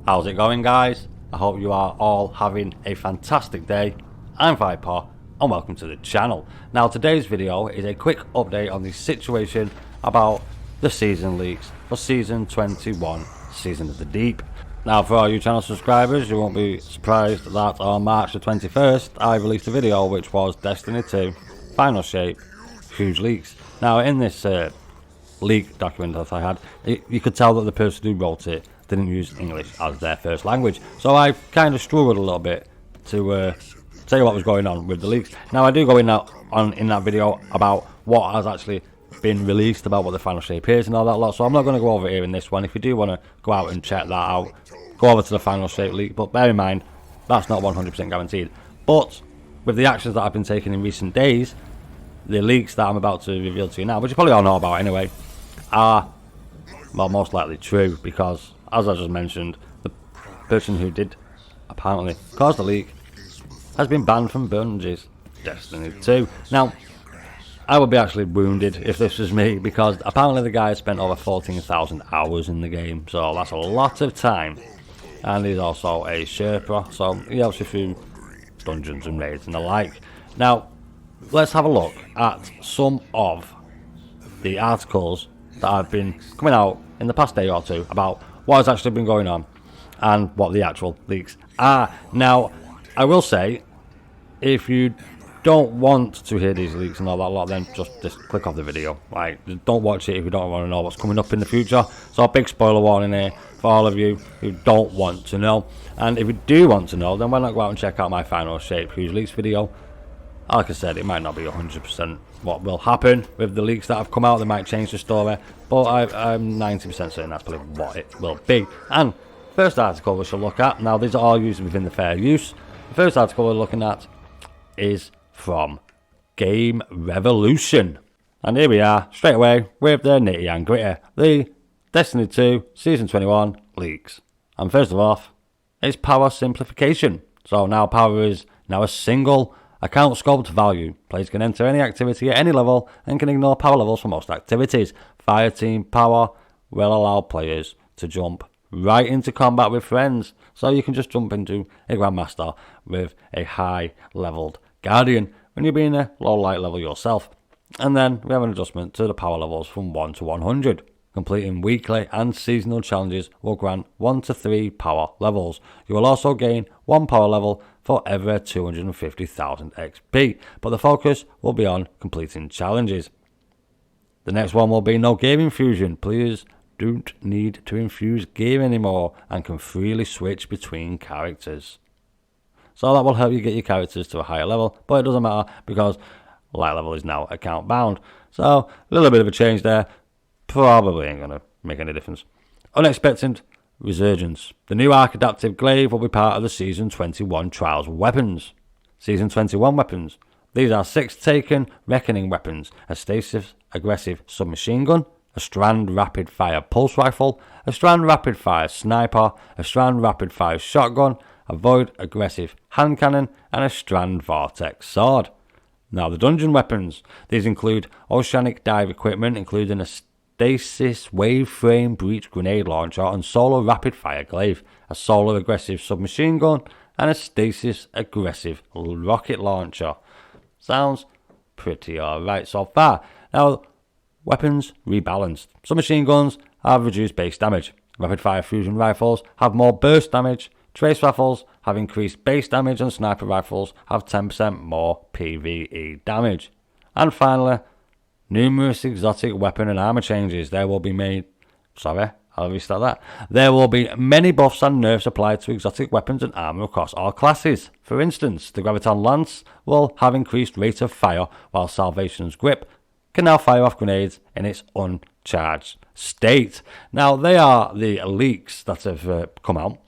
How's it going, guys? I hope you are all having a fantastic day. I'm Viper and welcome to the channel. Now today's video is a quick update on the situation about the season leaks for season 21, Season of the Deep. Now for all you channel subscribers, you won't be surprised that on March the 21st I released a video which was Destiny 2 Final Shape Huge Leaks. Now in this leak document that I had, you could tell that the person who wrote it didn't use English as their first language, so I kind of struggled a little bit to tell you what was going on with the leaks. Now I do go in that video about what has actually been released about what the final shape is and all that lot, so I'm not going to go over here in this one. If you do want to go out and check that out, go over to the final shape leak, but bear in mind that's not 100% guaranteed. But with the actions that I've been taking in recent days, the leaks that I'm about to reveal to you now, which you probably all know about anyway, are, well, most likely true, because as I just mentioned, the person who did apparently cause the leak has been banned from Bungie's Destiny 2. Now, I would be actually wounded if this was me, because apparently the guy spent over 14,000 hours in the game, so that's a lot of time. And he's also a Sherpa, so he helps you through dungeons and raids and the like. Now, let's have a look at some of the articles that have been coming out in the past day or two about what has actually been going on and what the actual leaks are. Now, I will say, if you don't want to hear these leaks and all that lot, then just click off the video. Like, don't watch it if you don't want to know what's coming up in the future. So a big spoiler warning here for all of you who don't want to know. And if you do want to know, then why not go out and check out my final shape huge leaks video. Like I said, it might not be 100% what will happen with the leaks that have come out. They might change the story, but I'm 90% certain that's probably what it will be. And first article we shall look at, now these are all used within the fair use. The first article we're looking at is from Game Revolution. And here we are, straight away, with the nitty and gritty. The Destiny 2 Season 21 leaks. And first of all, it's power simplification. So now power is now a single account scoped value. Players can enter any activity at any level and can ignore power levels for most activities. Fireteam power will allow players to jump right into combat with friends. So you can just jump into a Grandmaster with a high leveled Guardian when you're being a low light level yourself. And then we have an adjustment to the power levels from 1 to 100. Completing weekly and seasonal challenges will grant 1 to 3 power levels. You will also gain 1 power level for every 250,000 XP, but the focus will be on completing challenges. The next one will be no game infusion. Players don't need to infuse gear anymore and can freely switch between characters. So that will help you get your characters to a higher level, but it doesn't matter because light level is now account bound. So a little bit of a change there. Probably ain't going to make any difference. Unexpected resurgence. The new Arc Adaptive Glaive will be part of the Season 21 Trials weapons. Season 21 weapons. These are 6 Taken Reckoning weapons, a Stasis Aggressive Submachine Gun, a Strand Rapid Fire Pulse Rifle, a Strand Rapid Fire Sniper, a Strand Rapid Fire Shotgun, a Void Aggressive Hand Cannon, and a Strand Vortex Sword. Now the dungeon weapons. These include Oceanic Dive equipment, including a Stasis Wave Frame Breach Grenade Launcher and Solar Rapid Fire Glaive, a Solar Aggressive Submachine Gun, and a Stasis Aggressive Rocket Launcher. Sounds pretty alright so far. Now, weapons rebalanced. Submachine guns have reduced base damage. Rapid Fire Fusion Rifles have more burst damage. Trace Rifles have increased base damage, and Sniper Rifles have 10% more PvE damage. And finally, numerous exotic weapon and armor changes. There will be many buffs and nerfs applied to exotic weapons and armor across all classes. For instance, the Graviton Lance will have increased rate of fire, while Salvation's Grip can now fire off grenades in its uncharged state. Now, they are the leaks that have come out,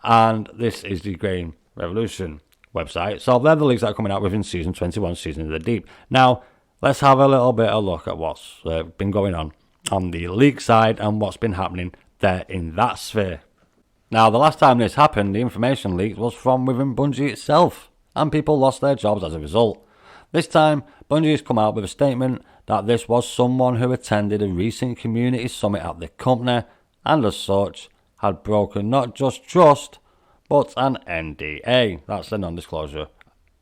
and this is the Game Revolution website. So they're the leaks that are coming out within Season 21, Season of the Deep. Now, let's have a little bit of a look at what's been going on the leak side and what's been happening there in that sphere. Now, the last time this happened, the information leaked was from within Bungie itself, and people lost their jobs as a result. This time, Bungie has come out with a statement that this was someone who attended a recent community summit at the company, and as such, had broken not just trust, but an NDA. That's a non-disclosure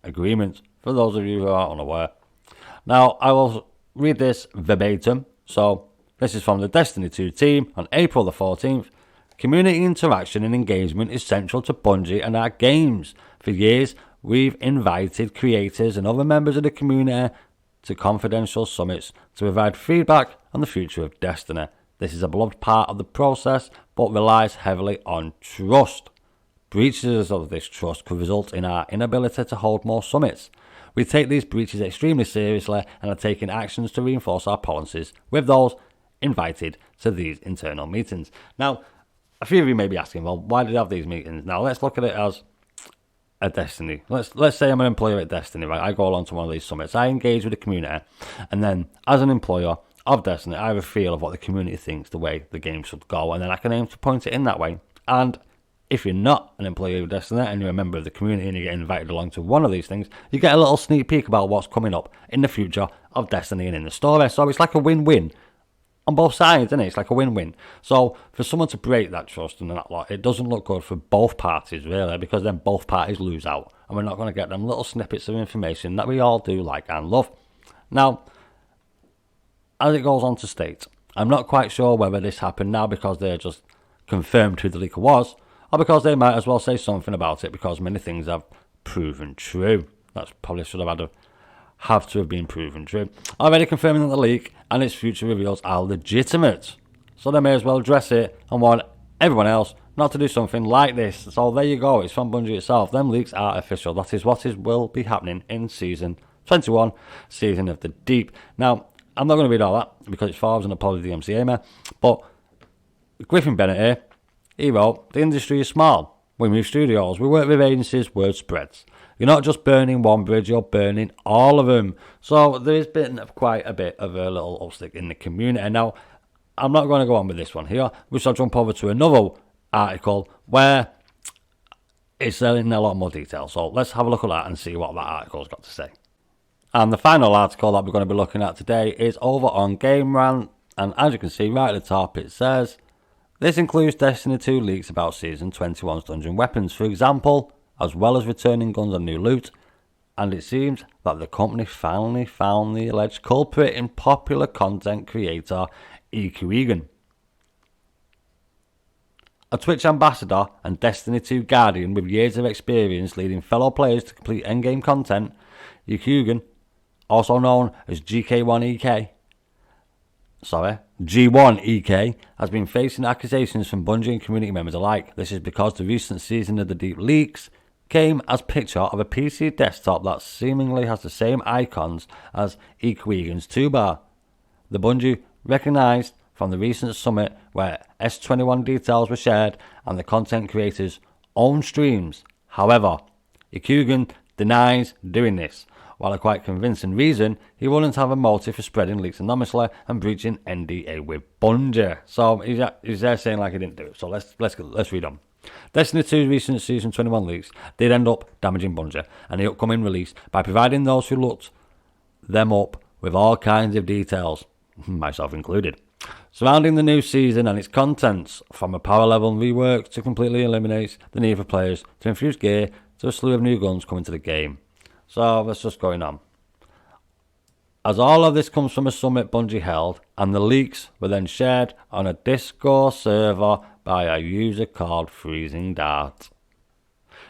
agreement, for those of you who are unaware. Now, I will read this verbatim. So, this is from the Destiny 2 team on April the 14th. Community interaction and engagement is central to Bungie and our games. For years, we've invited creators and other members of the community to confidential summits to provide feedback on the future of Destiny. This is a beloved part of the process, but relies heavily on trust. Breaches of this trust could result in our inability to hold more summits. We take these breaches extremely seriously and are taking actions to reinforce our policies with those invited to these internal meetings. Now, a few of you may be asking, well, why did you have these meetings? Now, let's look at it as a Destiny. Let's say I'm an employer at Destiny, right? I go along to one of these summits. I engage with the community, and then as an employer of Destiny, I have a feel of what the community thinks the way the game should go, and then I can aim to point it in that way. And if you're not an employee of Destiny and you're a member of the community and you get invited along to one of these things, you get a little sneak peek about what's coming up in the future of Destiny and in the story. So it's like a win-win on both sides, isn't it? It's like a win-win. So for someone to break that trust and that lot, it doesn't look good for both parties, really, because then both parties lose out. And we're not going to get them little snippets of information that we all do like and love. Now, as it goes on to state, I'm not quite sure whether this happened now because they just confirmed who the leaker was, or because they might as well say something about it because many things have proven true. That's probably should have to have been proven true. Already confirming that the leak and its future reveals are legitimate. So they may as well address it and warn everyone else not to do something like this. So there you go, it's from Bungie itself. Them leaks are official. That is what will be happening in Season 21, Season of the Deep. Now, I'm not going to read all that because it's Forbes and apology to the MCA, but Griffin Bennett here, he wrote, the industry is small. We move studios. We work with agencies. Word spreads. You're not just burning one bridge, you're burning all of them. So there's been quite a bit of a little upstick in the community. Now, I'm not going to go on with this one here. We shall jump over to another article where it's in a lot more detail. So let's have a look at that and see what that article's got to say. And the final article that we're going to be looking at today is over on Game Rant. And as you can see right at the top, it says, this includes Destiny 2 leaks about Season 21's dungeon weapons, for example, as well as returning guns and new loot, and it seems that the company finally found the alleged culprit in popular content creator accusations. A Twitch ambassador and Destiny 2 guardian with years of experience leading fellow players to complete endgame content, accusations, also known as G1EK, has been facing accusations from Bungie and community members alike. This is because the recent Season of the Deep leaks came as picture of a PC desktop that seemingly has the same icons as accusations' toolbar. The Bungie recognised from the recent summit where S21 details were shared and the content creator's own streams. However, accusations denies doing this. While a quite convincing reason, he wouldn't have a motive for spreading leaks anonymously and breaching NDA with Bungie. So he's there saying like he didn't do it. So let's read on. Destiny 2's recent Season 21 leaks did end up damaging Bungie and the upcoming release by providing those who looked them up with all kinds of details, myself included, surrounding the new season and its contents, from a power level rework to completely eliminate the need for players to infuse gear to a slew of new guns coming to the game. So that's just going on. As all of this comes from a summit Bungie held, and the leaks were then shared on a Discord server by a user called Freezing Dart.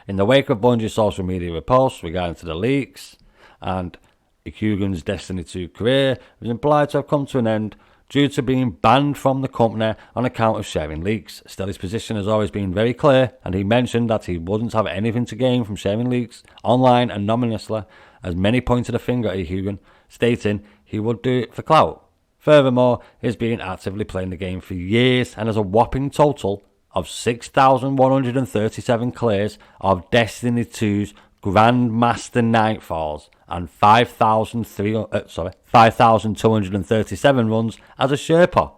In the wake of Bungie's social media reposts regarding to the leaks, and accusations' Destiny 2 career was implied to have come to an end due to being banned from the company on account of sharing leaks. Still, his position has always been very clear, and he mentioned that he wouldn't have anything to gain from sharing leaks online anonymously, as many pointed a finger at accusations, stating he would do it for clout. Furthermore, he's been actively playing the game for years and has a whopping total of 6,137 clears of Destiny 2's Grandmaster Nightfalls and 5,237 runs as a Sherpa.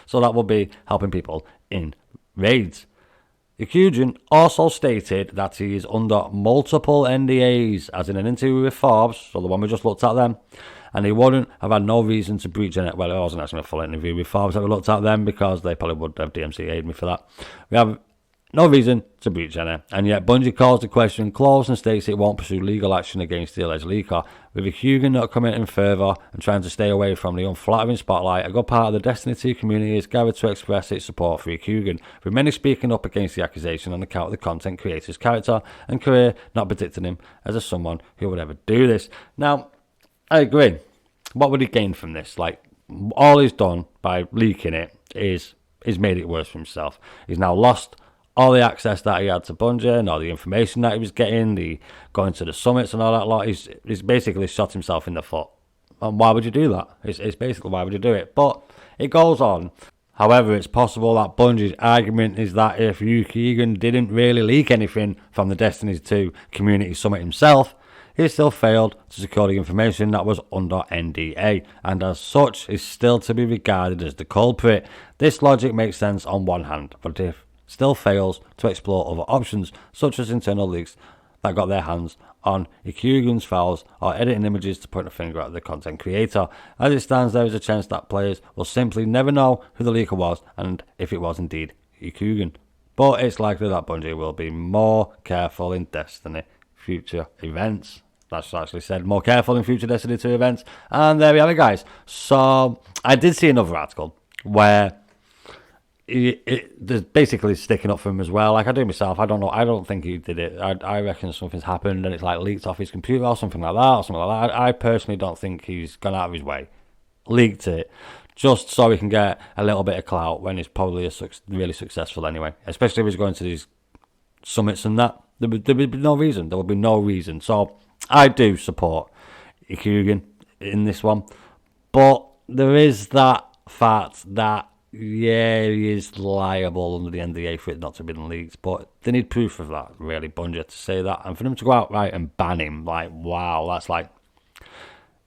So that will be helping people in raids. Accusations also stated that he is under multiple NDAs, as in an interview with Forbes, so the one we just looked at then, and he wouldn't have had no reason to breach it. Well, it wasn't actually a full interview with Forbes that we looked at them, because they probably would have DMCA'd me for that. We have no reason to breach any, and yet Bungie calls the question closed and states it won't pursue legal action against the alleged leaker. With Hugan not committing further and trying to stay away from the unflattering spotlight, a good part of the Destiny 2 community is gathered to express its support for Hugan, with many speaking up against the accusation on account of the content creator's character and career, not predicting him as someone who would ever do this. Now, I agree. What would he gain from this? Like, all he's done by leaking it is made it worse for himself. He's now lost all the access that he had to Bungie and all the information that he was getting, the going to the summits and all that lot. He's basically shot himself in the foot. And why would you do that? It's basically, why would you do it? But it goes on. However, it's possible that Bungie's argument is that if Keegan didn't really leak anything from the Destiny 2 community summit himself, he still failed to secure the information that was under NDA, and as such is still to be regarded as the culprit. This logic makes sense on one hand, but if still fails to explore other options, such as internal leaks that got their hands on Ikugan's files or editing images to point a finger at the content creator. As it stands, there is a chance that players will simply never know who the leaker was and if it was indeed Ikugan. But it's likely that Bungie will be more careful in Destiny future events. That's actually said, more careful in future Destiny 2 events. And there we have it, guys. So I did see another article where there's basically sticking up for him as well. Like, I do myself. I don't know. I don't think he did it. I reckon something's happened and it's like leaked off his computer or something like that. Or something like that. I personally don't think he's gone out of his way, leaked it, just so he can get a little bit of clout when he's probably really successful anyway. Especially if he's going to these summits and that. There would be no reason. There would be no reason. So I do support Ikugan in this one. But there is that fact that, yeah, he is liable under the NDA for it not to have been leaked, but they need proof of that, really, Bungie, to say that. And for them to go outright and ban him, like, wow, that's like,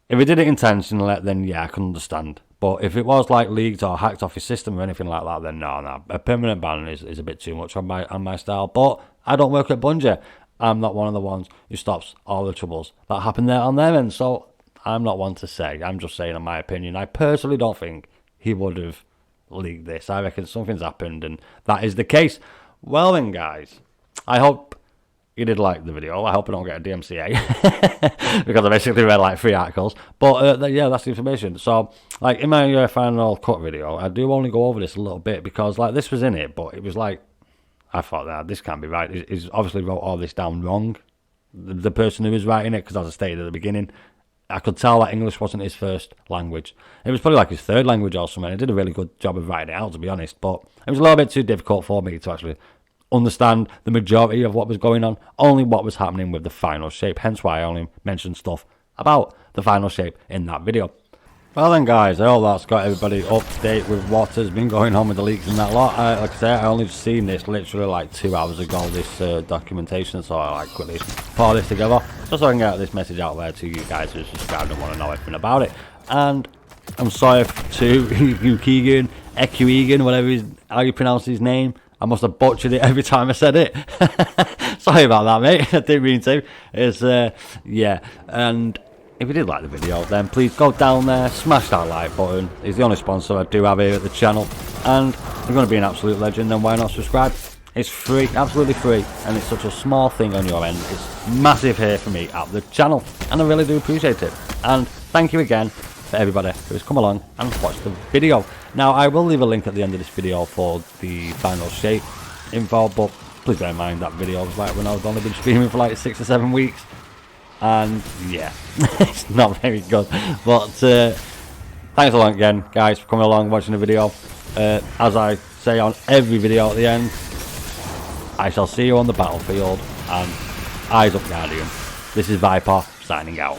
if he did it intentionally, then yeah, I can understand. But if it was like leaked or hacked off his system or anything like that, then no, a permanent ban is a bit too much on my style. But I don't work at Bungie. I'm not one of the ones who stops all the troubles that happen there on their end. So I'm not one to say. I'm just saying, in my opinion, I personally don't think he would have leak this. I reckon something's happened and that is the case. Well then, guys, I hope you did like the video. I hope I don't get a DMCA because I basically read like 3 articles, but yeah, that's the information. So like in my final cut video, I do only go over this a little bit because like this was in it, but it was like, I thought that this can't be right. He's obviously wrote all this down wrong, the person who was writing it, because as I stated at the beginning, I could tell that English wasn't his first language. It was probably like his third language or something. He did a really good job of writing it out, to be honest. But it was a little bit too difficult for me to actually understand the majority of what was going on. Only what was happening with the final shape. Hence why I only mentioned stuff about the final shape in that video. Well then, guys, I hope that's got everybody up to date with what has been going on with the leaks and that lot. Like I said, I only seen this literally like 2 hours ago, this documentation, so I like quickly put all this together just so I can get this message out there to you guys who subscribed and want to know everything about it. And I'm sorry to Keegan, Ekuegan, how you pronounce his name. I must have butchered it every time I said it. Sorry about that, mate. I didn't mean to. It's yeah, and if you did like the video, then please go down there, smash that like button. It's the only sponsor I do have here at the channel. And if you're going to be an absolute legend, then why not subscribe? It's free, absolutely free, and it's such a small thing on your end. It's massive here for me at the channel, and I really do appreciate it. And thank you again for everybody who has come along and watched the video. Now, I will leave a link at the end of this video for the final shape info, but please bear in mind that video was like when I was only been streaming for like 6 or 7 weeks. And yeah, it's not very good, but thanks a lot again, guys, for coming along, watching the video. As I say on every video at the end, I shall see you on the battlefield, and eyes up, Guardian. This is Viper signing out.